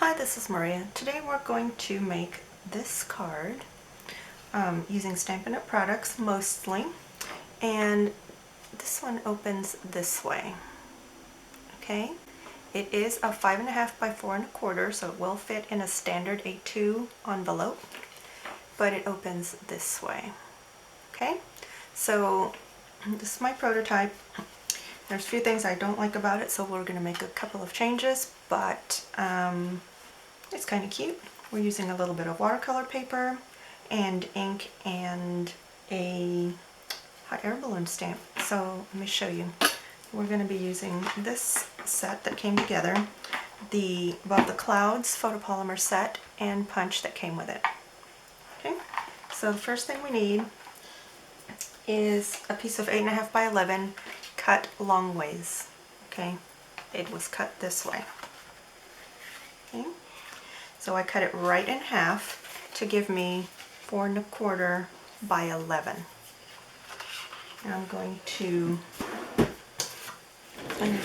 Hi, this is Maria. Today we're going to make this card using StampinUp products mostly, and this one opens this way. Okay, it is a 5.5 by 4 1/4, so it will fit in a standard A2 envelope, but it opens this way. Okay, so this is my prototype. There's a few things I don't like about it, so we're going to make a couple of changes, but it's kind of cute. We're using a little bit of watercolor paper and ink and a hot air balloon stamp. So let me show you. We're going to be using this set that came together, the Above the Clouds photopolymer set and punch that came with it. Okay, so the first thing we need is a piece of 8.5 by 11 cut long ways. Okay, it was cut this way. Okay, so I cut it right in half to give me 4 1/4 by 11. And I'm going to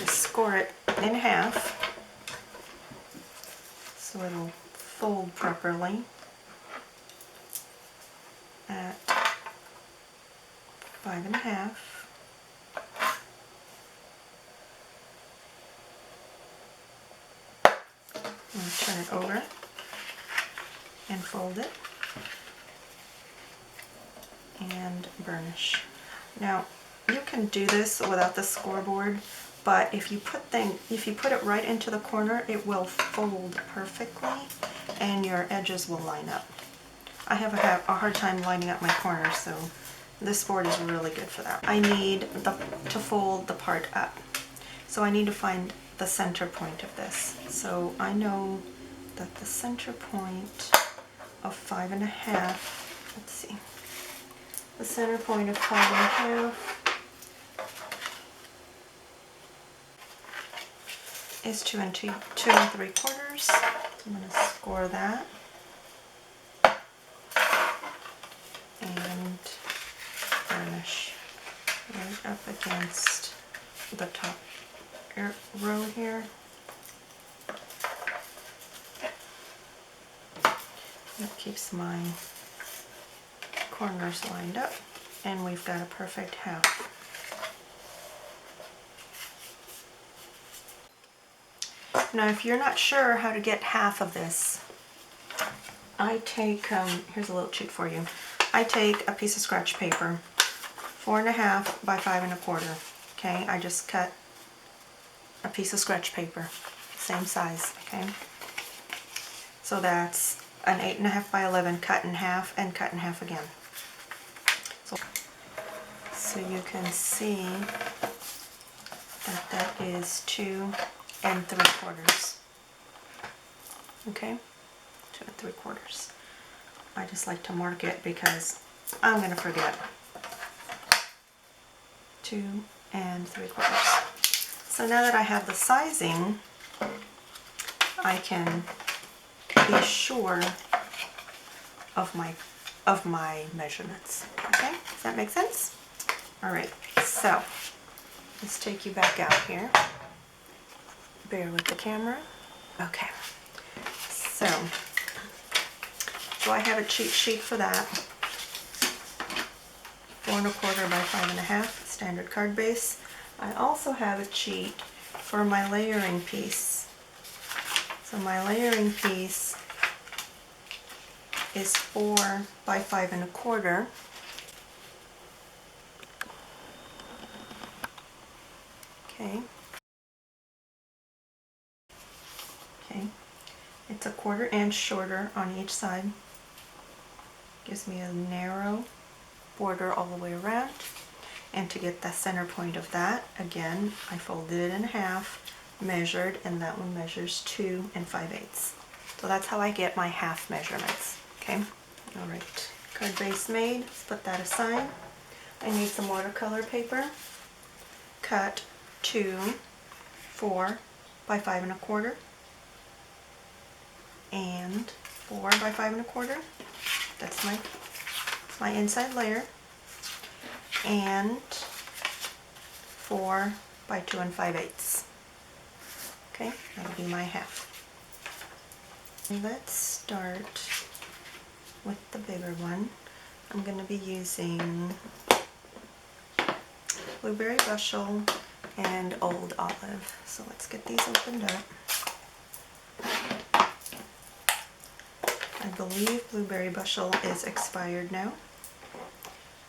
score it in half so it'll fold properly at 5.5. I'm going to turn it over and fold it and burnish. Now you can do this without the scoreboard, but if you put it right into the corner, it will fold perfectly and your edges will line up. I have a hard time lining up my corners, so this board is really good for that. I need to fold the part up, so I need to find the center point of this. So I know that the center point of 5.5, let's see, the center point of 5.5 is 2 3/4. I'm going to score that and burnish right up against the top row here. That keeps my corners lined up, and we've got a perfect half. Now if you're not sure how to get half of this, I take, here's a little cheat for you. I take a piece of scratch paper, 4.5 by 5 1/4. Okay, I just cut a piece of scratch paper, same size. Okay, so that's an 8.5 by 11 cut in half and cut in half again. So you can see that that is 2 3/4. Okay, 2 3/4. I just like to mark it because I'm going to forget. 2 3/4. So now that I have the sizing, I can be sure of my measurements. Okay, does that make sense? All right, so let's take you back out here. Bear with the camera. Okay, so I have a cheat sheet for that. 4 1/4 by 5.5 standard card base. I also have a cheat for my layering piece. So my layering piece is 4 by 5 1/4. Okay. Okay. It's a 1/4 inch shorter on each side. Gives me a narrow border all the way around. And to get the center point of that, again, I folded it in half, measured, and that one measures 2 5/8. So that's how I get my half measurements. Okay, all right. Card base made. Let's put that aside. I need some watercolor paper. Cut 2 4 by 5 1/4 and 4 by 5 1/4. That's my inside layer. And 4 by 2 5/8. Okay, that'll be my half. Let's start with the bigger one. I'm going to be using Blueberry Bushel and Old Olive. So let's get these opened up. I believe Blueberry Bushel is expired now.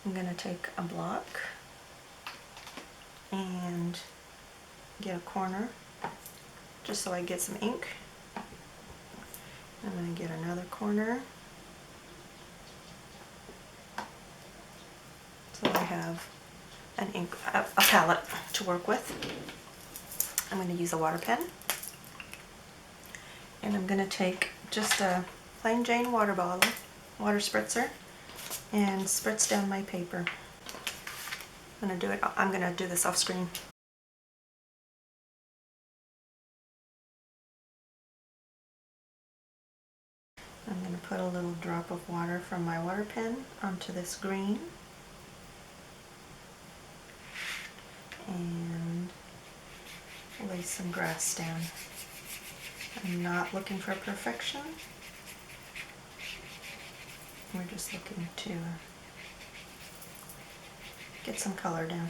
I'm going to take a block and get a corner just so I get some ink. I'm going to get another corner so I have a palette to work with. I'm going to use a water pen, and I'm going to take just a plain Jane water bottle, water spritzer, and spritz down my paper. I'm going to do this off screen. I'm going to put a little drop of water from my water pen onto this green, and lay some grass down. I'm not looking for perfection. We're just looking to get some color down.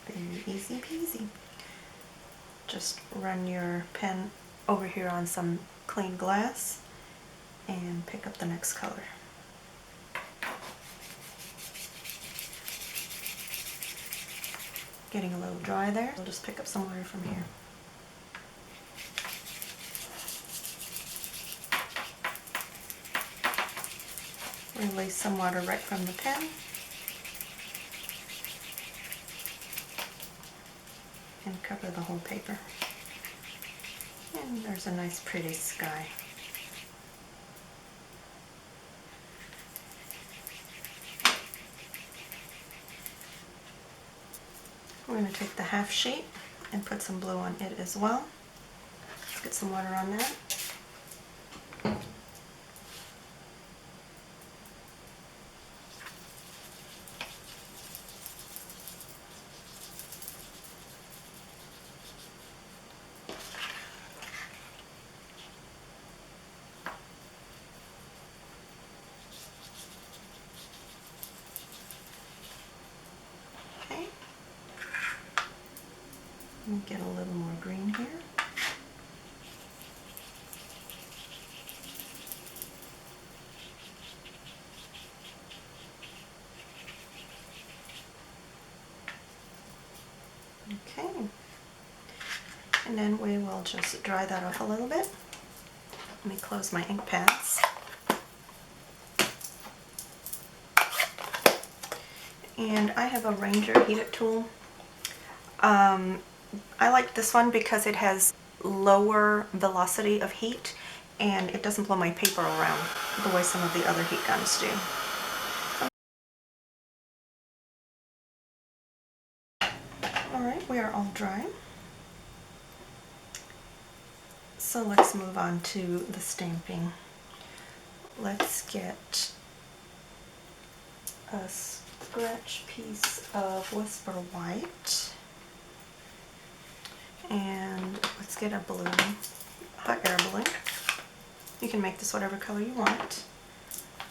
Very easy peasy. Just run your pen over here on some clean glass and pick up the next color. Getting a little dry there. I'll just pick up some water from here. Release some water right from the pen. And cover the whole paper. And there's a nice pretty sky. We're going to take the half sheet and put some blue on it as well. Let's get some water on that. Okay. Let me get a little more green here. Okay, and then we will just dry that off a little bit. Let me close my ink pads. And I have a Ranger heat-it tool. I like this one because it has lower velocity of heat and it doesn't blow my paper around the way some of the other heat guns do. Alright, we are all dry. So let's move on to the stamping. Let's get a scratch piece of Whisper White. And let's get a balloon, hot air balloon. You can make this whatever color you want.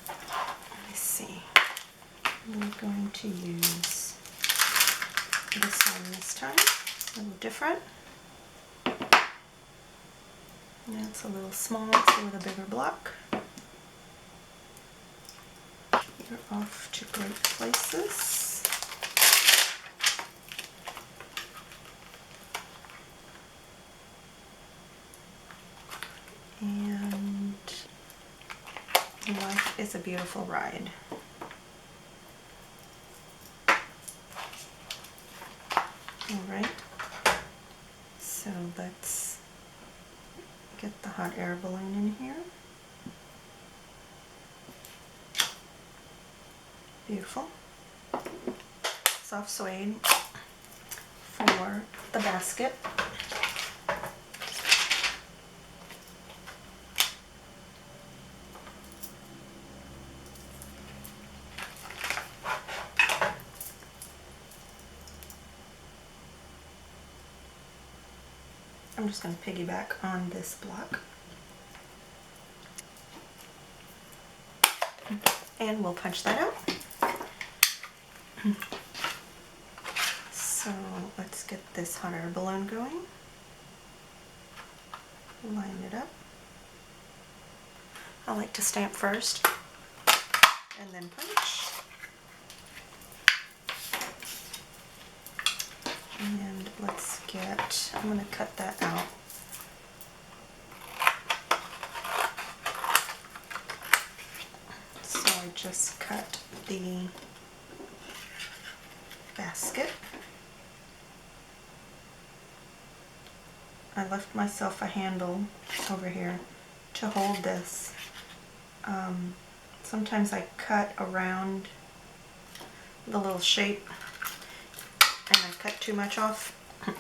Let me see. I'm going to use this one this time. A little different. It's a little small, so with a bigger block. You're off to great places. And life is a beautiful ride. Alright, so let's get the hot air balloon in here. Beautiful. Soft suede for the basket. I'm just going to piggyback on this block. And we'll punch that out. So let's get this hot air balloon going. Line it up. I like to stamp first and then punch. And let's get, I'm going to cut that out. So I just cut the basket. I left myself a handle over here to hold this. Sometimes I cut around the little shape and I cut too much off,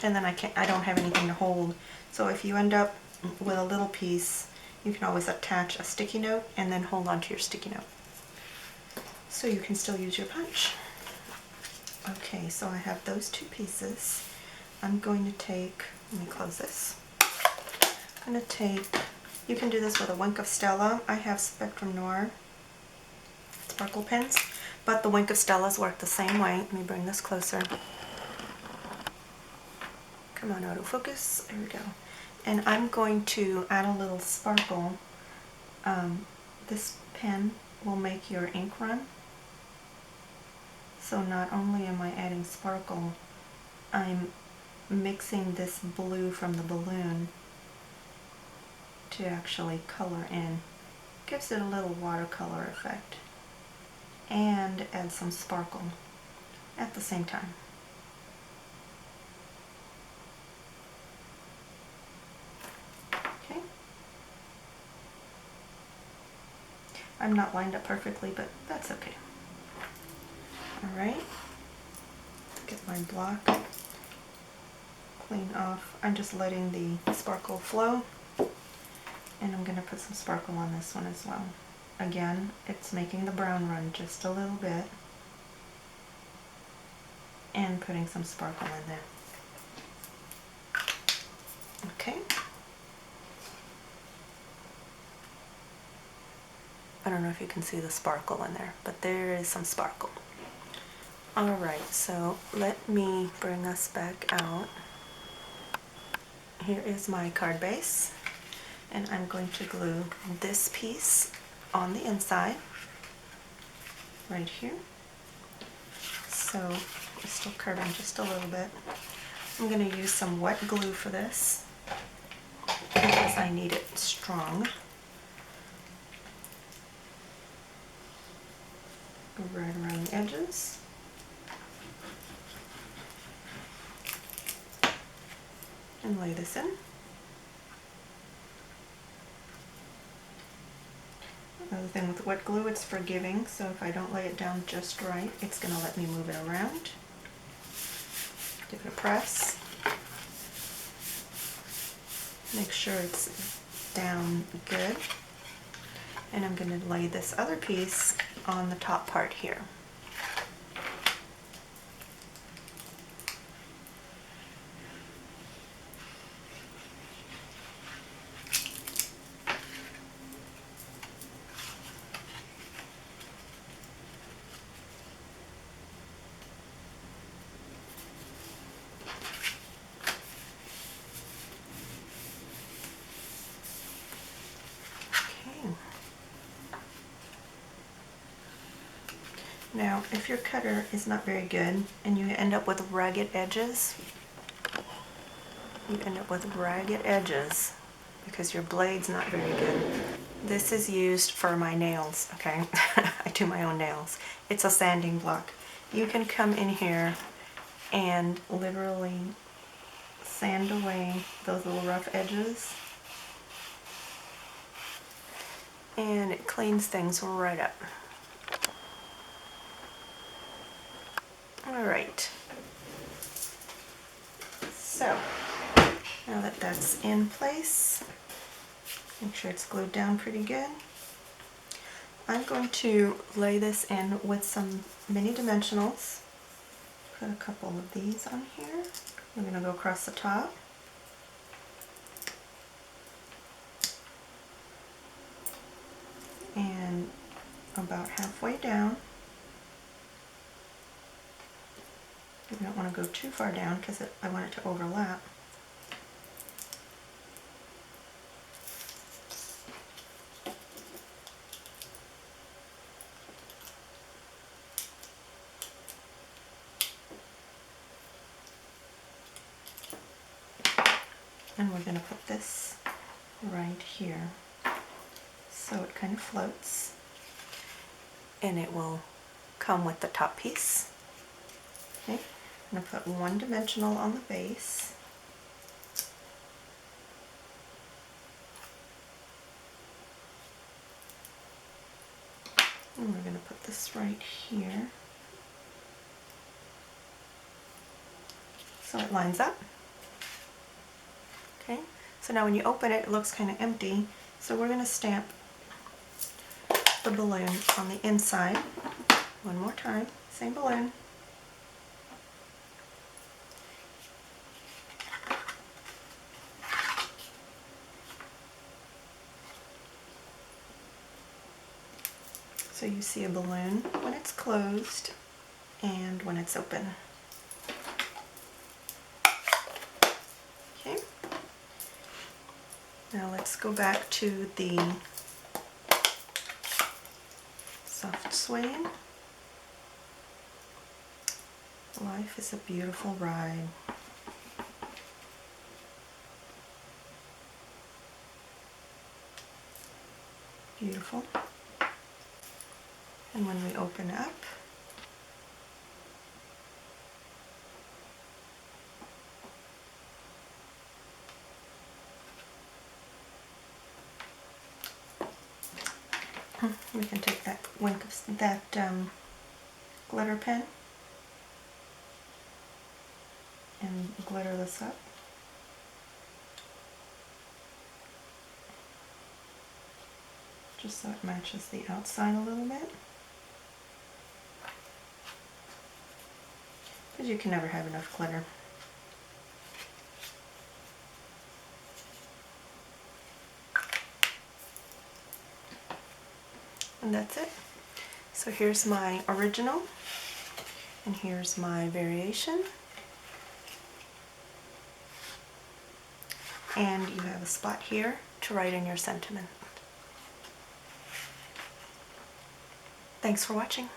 and then I don't have anything to hold. So if you end up with a little piece, you can always attach a sticky note and then hold on to your sticky note, so you can still use your punch. Okay, so I have those two pieces. I'm going to take, let me close this. I'm going to take, you can do this with a Wink of Stella. I have Spectrum Noir sparkle pens, but the Wink of Stellas work the same way. Let me bring this closer. Come on, autofocus. There we go. And I'm going to add a little sparkle. This pen will make your ink run. So not only am I adding sparkle, I'm mixing this blue from the balloon to actually color in. Gives it a little watercolor effect and add some sparkle at the same time. Okay. I'm not lined up perfectly, but that's okay. Alright, get my block, clean off. I'm just letting the sparkle flow, and I'm going to put some sparkle on this one as well. Again, it's making the brown run just a little bit and putting some sparkle in there. Okay. I don't know if you can see the sparkle in there, but there is some sparkle. Alright, so let me bring us back out. Here is my card base, and I'm going to glue this piece on the inside, right here. So it's still curving just a little bit. I'm going to use some wet glue for this because I need it strong. Go right around the edges. And lay this in. Another thing with wet glue, it's forgiving, so if I don't lay it down just right, it's going to let me move it around. Give it a press. Make sure it's down good. And I'm going to lay this other piece on the top part here. Now, if your cutter is not very good and you end up with ragged edges, because your blade's not very good. This is used for my nails, okay? I do my own nails. It's a sanding block. You can come in here and literally sand away those little rough edges, and it cleans things right up. Alright, so now that that's in place, make sure it's glued down pretty good. I'm going to lay this in with some mini dimensionals. Put a couple of these on here. We're going to go across the top. about halfway down. You don't want to go too far down because I want it to overlap. And we're going to put this right here so it kind of floats, and it will come with the top piece. Okay, I'm going to put one dimensional on the base. And we're going to put this right here so it lines up. Okay, so now when you open it, it looks kind of empty, so we're going to stamp the balloon on the inside one more time, same balloon. So you see a balloon when it's closed and when it's open. Okay. Now let's go back to the soft suede. Life is a beautiful ride. Beautiful. And when we open up, we can take that glitter pen and glitter this up. Just so it matches the outside a little bit. Because you can never have enough glitter. And that's it. So here's my original, and here's my variation. And you have a spot here to write in your sentiment. Thanks for watching.